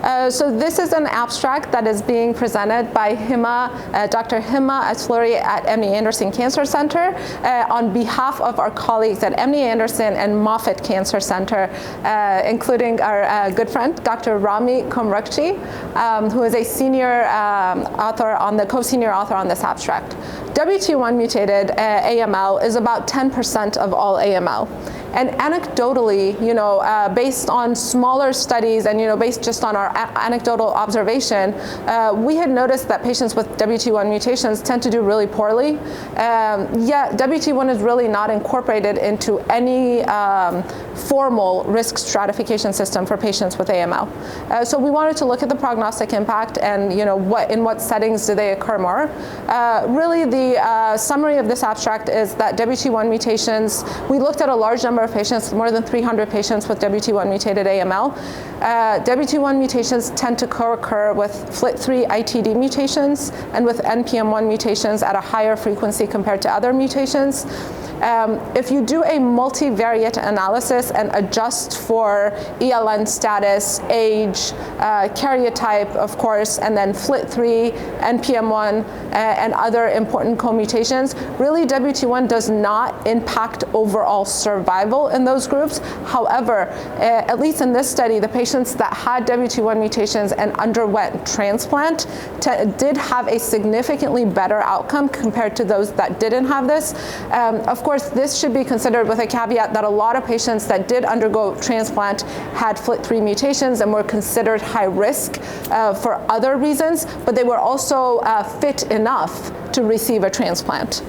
So this is an abstract that is being presented by Dr. Hima Atfluri at MD Anderson Cancer Center on behalf of our colleagues at MD Anderson and Moffitt Cancer Center, including our good friend, Dr. Rami Komrokji, who is a senior co-senior author on this abstract. WT1 mutated AML is about 10% of all AML. And anecdotally, based on smaller studies and based just on our anecdotal observation, we had noticed that patients with WT1 mutations tend to do really poorly. Yet WT1 is really not incorporated into any formal risk stratification system for patients with AML. So we wanted to look at the prognostic impact and in what settings do they occur more. Really, the summary of this abstract is that WT1 mutations, we looked at a large number of patients, more than 300 patients with WT1 mutated AML. WT1 mutations tend to co-occur with FLT3-ITD mutations and with NPM1 mutations at a higher frequency compared to other mutations. If you do a multivariate analysis and adjust for ELN status, age, karyotype, of course, and then FLT3, NPM1, and other important co-mutations, really WT1 does not impact overall survival in those groups. However, at least in this study, the patients that had WT1 mutations and underwent transplant did have a significantly better outcome compared to those that didn't have this. Of course, this should be considered with a caveat that a lot of patients that did undergo transplant had FLT3 mutations and were considered high risk for other reasons, but they were also fit enough to receive a transplant.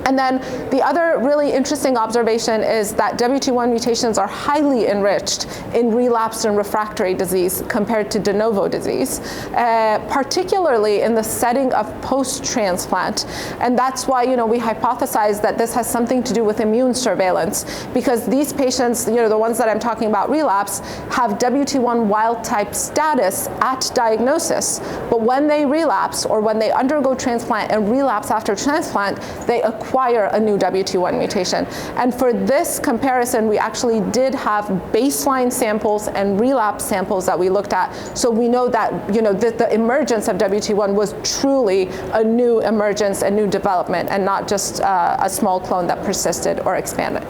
And then the other really interesting observation is that WT1 mutations are highly enriched in relapsed and refractory disease compared to de novo disease, particularly in the setting of post-transplant. And that's why we hypothesize that this has something to do with immune surveillance, because these patients, the ones that I'm talking about relapse, have WT1 wild type status at diagnosis. But when they relapse or when they undergo transplant and relapse after transplant, they acquire a new WT1 mutation. And for this comparison, we actually did have baseline samples and relapse samples that we looked at. So we know that the emergence of WT1 was truly a new emergence, a new development, and not just a small clone that persisted or expanded.